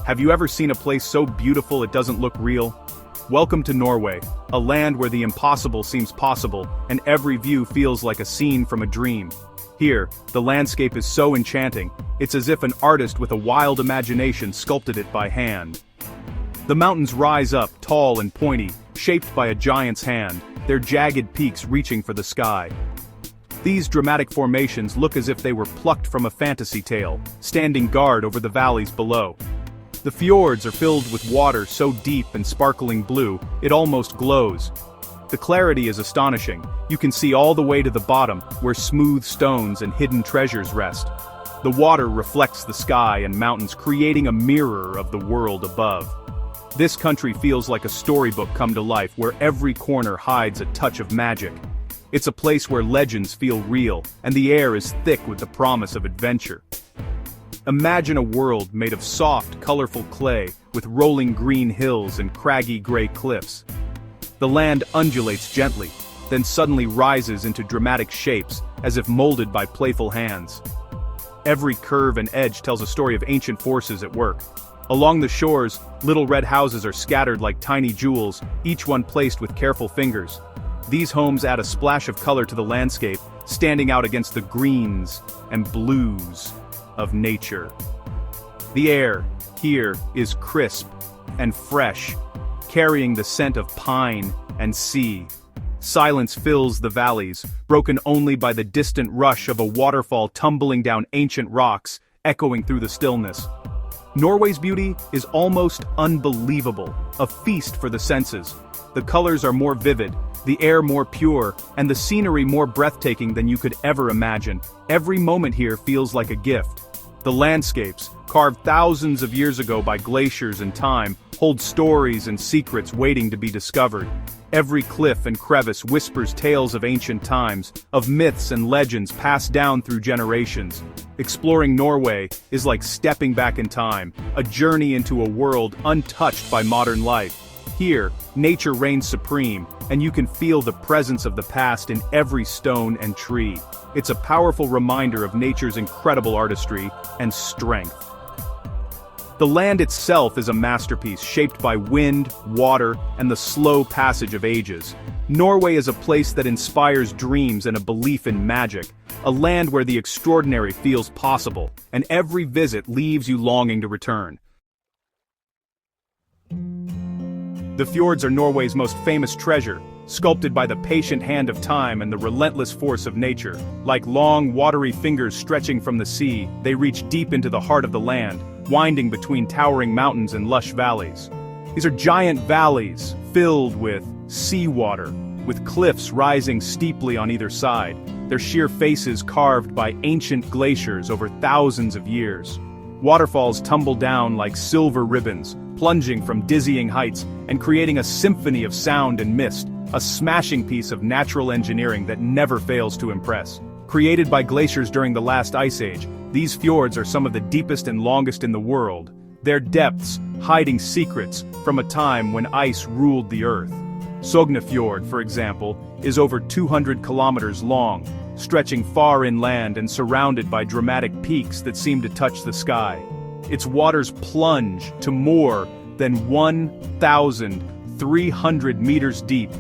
Have you ever seen a place so beautiful it doesn't look real? Welcome to Norway, a land where the impossible seems possible, and every view feels like a scene from a dream. Here, the landscape is so enchanting, it's as if an artist with a wild imagination sculpted it by hand. The mountains rise up, tall and pointy, shaped by a giant's hand, their jagged peaks reaching for the sky. These dramatic formations look as if they were plucked from a fantasy tale, standing guard over the valleys below. The fjords are filled with water so deep and sparkling blue, it almost glows. The clarity is astonishing, you can see all the way to the bottom, where smooth stones and hidden treasures rest. The water reflects the sky and mountains, creating a mirror of the world above. This country feels like a storybook come to life, where every corner hides a touch of magic. It's a place where legends feel real, and the air is thick with the promise of adventure. Imagine a world made of soft, colorful clay, with rolling green hills and craggy gray cliffs. The land undulates gently, then suddenly rises into dramatic shapes, as if molded by playful hands. Every curve and edge tells a story of ancient forces at work. Along the shores, little red houses are scattered like tiny jewels, each one placed with careful fingers. These homes add a splash of color to the landscape, standing out against the greens and blues of nature. The air here is crisp and fresh, carrying the scent of pine and sea. Silence fills the valleys, broken only by the distant rush of a waterfall tumbling down ancient rocks, echoing through the stillness. Norway's beauty is almost unbelievable, a feast for the senses. The colors are more vivid, the air more pure, and the scenery more breathtaking than you could ever imagine. Every moment here feels like a gift. The landscapes, carved thousands of years ago by glaciers and time, hold stories and secrets waiting to be discovered. Every cliff and crevice whispers tales of ancient times, of myths and legends passed down through generations. Exploring Norway is like stepping back in time, a journey into a world untouched by modern life. Here, nature reigns supreme, and you can feel the presence of the past in every stone and tree. It's a powerful reminder of nature's incredible artistry and strength. The land itself is a masterpiece shaped by wind, water, and the slow passage of ages. Norway is a place that inspires dreams and a belief in magic, a land where the extraordinary feels possible, and every visit leaves you longing to return. The fjords are Norway's most famous treasure, sculpted by the patient hand of time and the relentless force of nature. Like long, watery fingers stretching from the sea, they reach deep into the heart of the land, winding between towering mountains and lush valleys. These are giant valleys filled with seawater, with cliffs rising steeply on either side, their sheer faces carved by ancient glaciers over thousands of years. Waterfalls tumble down like silver ribbons, plunging from dizzying heights and creating a symphony of sound and mist, a smashing piece of natural engineering that never fails to impress. Created by glaciers during the last ice age, these fjords are some of the deepest and longest in the world, their depths hiding secrets from a time when ice ruled the earth. Sogne Fjord, for example, is over 200 kilometers long, stretching far inland and surrounded by dramatic peaks that seem to touch the sky. Its waters plunge to more than 1,300 meters deep,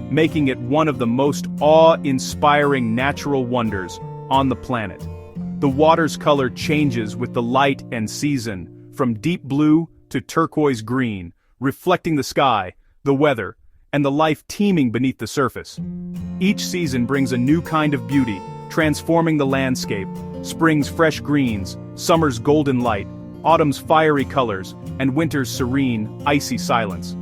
making it one of the most awe-inspiring natural wonders on the planet. The water's color changes with the light and season, from deep blue to turquoise green, reflecting the sky, the weather, and the life teeming beneath the surface. Each season brings a new kind of beauty, transforming the landscape: spring's fresh greens, summer's golden light, autumn's fiery colors, and winter's serene, icy silence.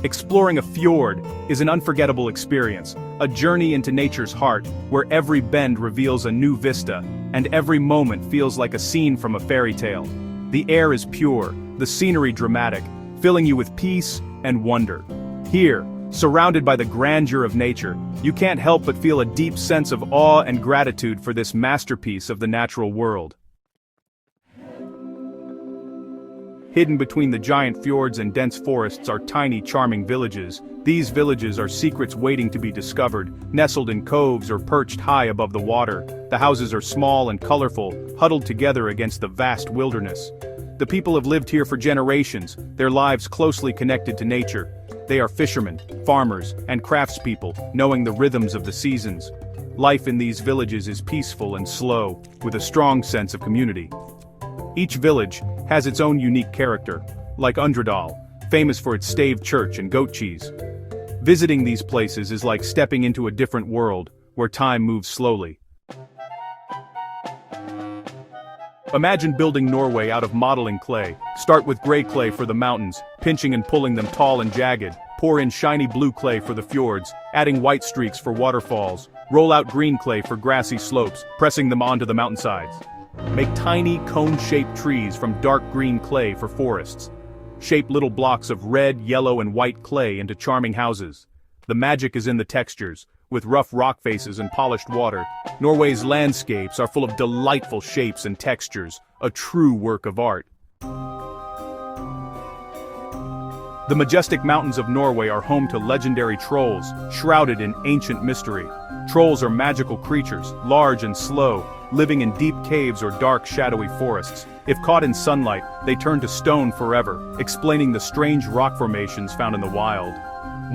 Exploring a fjord is an unforgettable experience, a journey into nature's heart, where every bend reveals a new vista, and every moment feels like a scene from a fairy tale. The air is pure, the scenery dramatic, filling you with peace and wonder. Here, surrounded by the grandeur of nature, you can't help but feel a deep sense of awe and gratitude for this masterpiece of the natural world. Hidden between the giant fjords and dense forests are tiny, charming villages. These villages are secrets waiting to be discovered, nestled in coves or perched high above the water. The houses are small and colorful, huddled together against the vast wilderness. The people have lived here for generations, their lives closely connected to nature. They are fishermen, farmers, and craftspeople, knowing the rhythms of the seasons. Life in these villages is peaceful and slow, with a strong sense of community. Each village has its own unique character, like Undredal, famous for its staved church and goat cheese. Visiting these places is like stepping into a different world, where time moves slowly. Imagine building Norway out of modeling clay. Start with gray clay for the mountains, pinching and pulling them tall and jagged. Pour in shiny blue clay for the fjords, adding white streaks for waterfalls. Roll out green clay for grassy slopes, pressing them onto the mountainsides. Make tiny cone-shaped trees from dark green clay for forests. Shape little blocks of red, yellow, and white clay into charming houses. The magic is in the textures. With rough rock faces and polished water, Norway's landscapes are full of delightful shapes and textures, a true work of art. The majestic mountains of Norway are home to legendary trolls, shrouded in ancient mystery. Trolls are magical creatures, large and slow, living in deep caves or dark, shadowy forests. If caught in sunlight, they turn to stone forever, explaining the strange rock formations found in the wild.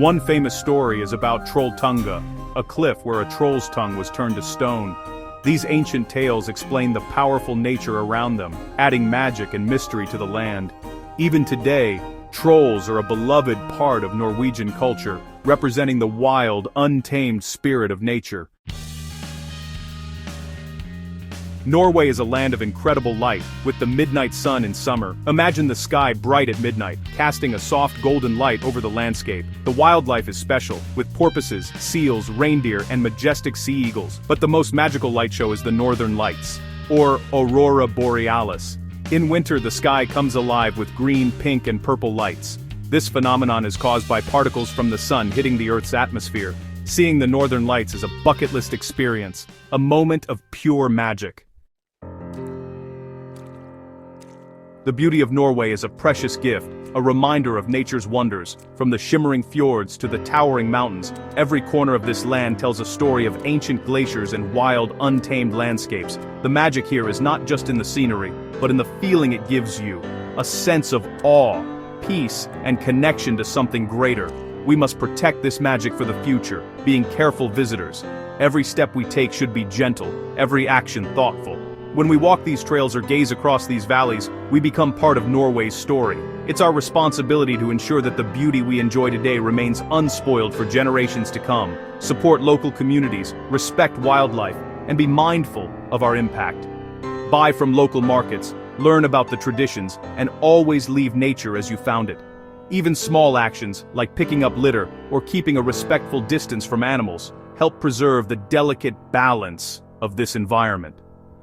One famous story is about Trolltunga, a cliff where a troll's tongue was turned to stone. These ancient tales explain the powerful nature around them, adding magic and mystery to the land. Even today, trolls are a beloved part of Norwegian culture, representing the wild, untamed spirit of nature. Norway is a land of incredible light, with the midnight sun in summer. Imagine the sky bright at midnight, casting a soft golden light over the landscape. The wildlife is special, with porpoises, seals, reindeer, and majestic sea eagles. But the most magical light show is the Northern Lights, or Aurora Borealis. In winter, the sky comes alive with green, pink, and purple lights. This phenomenon is caused by particles from the sun hitting the Earth's atmosphere. Seeing the Northern Lights is a bucket list experience, a moment of pure magic. The beauty of Norway is a precious gift, a reminder of nature's wonders. From the shimmering fjords to the towering mountains, every corner of this land tells a story of ancient glaciers and wild, untamed landscapes. The magic here is not just in the scenery, but in the feeling it gives you, a sense of awe, peace, and connection to something greater. We must protect this magic for the future, being careful visitors. Every step we take should be gentle, every action thoughtful. When we walk these trails or gaze across these valleys, we become part of Norway's story. It's our responsibility to ensure that the beauty we enjoy today remains unspoiled for generations to come. Support local communities, respect wildlife, and be mindful of our impact. Buy from local markets, learn about the traditions, and always leave nature as you found it. Even small actions, like picking up litter or keeping a respectful distance from animals, help preserve the delicate balance of this environment.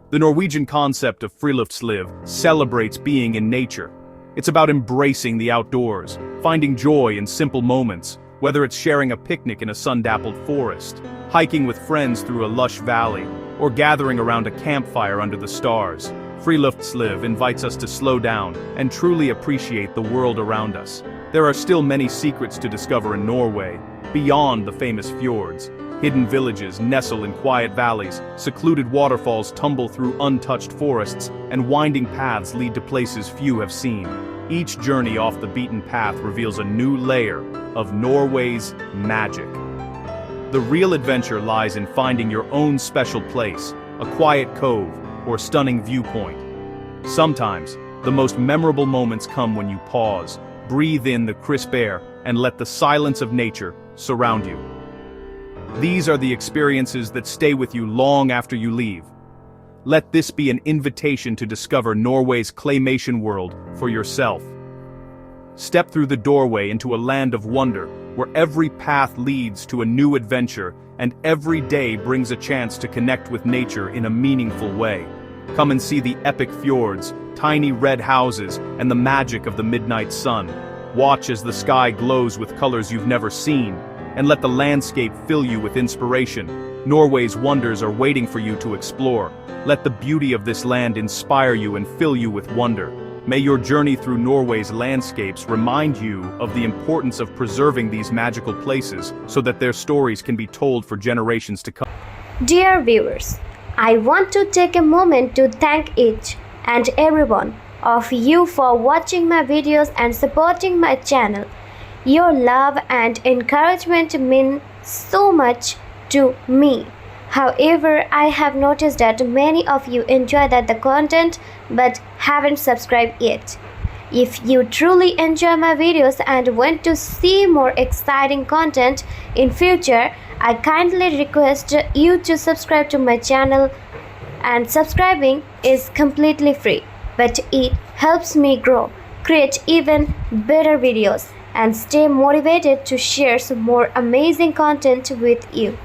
The Norwegian concept of friluftsliv celebrates being in nature. It's about embracing the outdoors, finding joy in simple moments, whether it's sharing a picnic in a sun-dappled forest, hiking with friends through a lush valley, or gathering around a campfire under the stars. Friluftsliv invites us to slow down and truly appreciate the world around us. There are still many secrets to discover in Norway, beyond the famous fjords. Hidden villages nestle in quiet valleys, secluded waterfalls tumble through untouched forests, and winding paths lead to places few have seen. Each journey off the beaten path reveals a new layer of Norway's magic. The real adventure lies in finding your own special place, a quiet cove, or stunning viewpoint. Sometimes, the most memorable moments come when you pause, breathe in the crisp air, and let the silence of nature surround you. These are the experiences that stay with you long after you leave. Let this be an invitation to discover Norway's claymation world for yourself. Step through the doorway into a land of wonder, where every path leads to a new adventure, and every day brings a chance to connect with nature in a meaningful way. Come and see the epic fjords, tiny red houses, and the magic of the midnight sun. Watch as the sky glows with colors you've never seen, and let the landscape fill you with inspiration. Norway's wonders are waiting for you to explore. Let the beauty of this land inspire you and fill you with wonder. May your journey through Norway's landscapes remind you of the importance of preserving these magical places so that their stories can be told for generations to come. Dear viewers, I want to take a moment to thank each and everyone of you for watching my videos and supporting my channel. Your love and encouragement mean so much to me. However, I have noticed that many of you enjoy the content but haven't subscribed yet. If you truly enjoy my videos and want to see more exciting content in future, I kindly request you to subscribe to my channel, and subscribing is completely free, but it helps me grow, create even better videos, and stay motivated to share some more amazing content with you.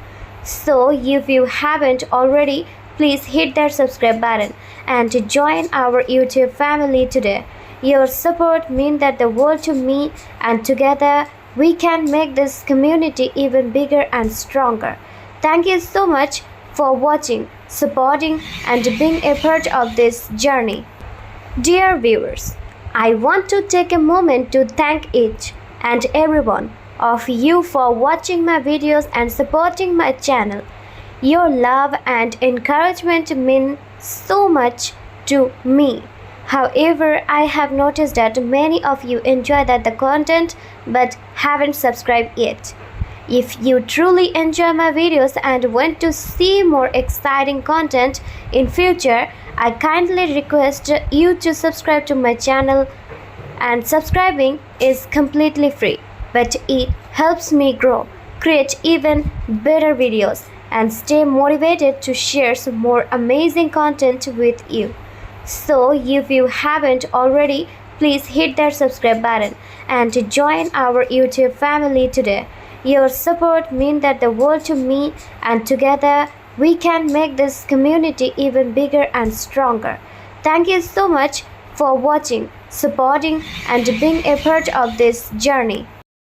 So if you haven't already, please hit that subscribe button and join our YouTube family today. Your support means the world to me, and together we can make this community even bigger and stronger. Thank you so much for watching, supporting, and being a part of this journey. Dear viewers, I want to take a moment to thank each and every one of you for watching my videos and supporting my channel. Your love and encouragement mean so much to me. However, I have noticed that many of you enjoy the content but haven't subscribed yet. If you truly enjoy my videos and want to see more exciting content in future, I kindly request you to subscribe to my channel, and subscribing is completely free, but it helps me grow, create even better videos, and stay motivated to share some more amazing content with you. So if you haven't already, please hit that subscribe button and join our YouTube family today. Your support means the world to me, and together we can make this community even bigger and stronger. Thank you so much for watching, supporting, and being a part of this journey.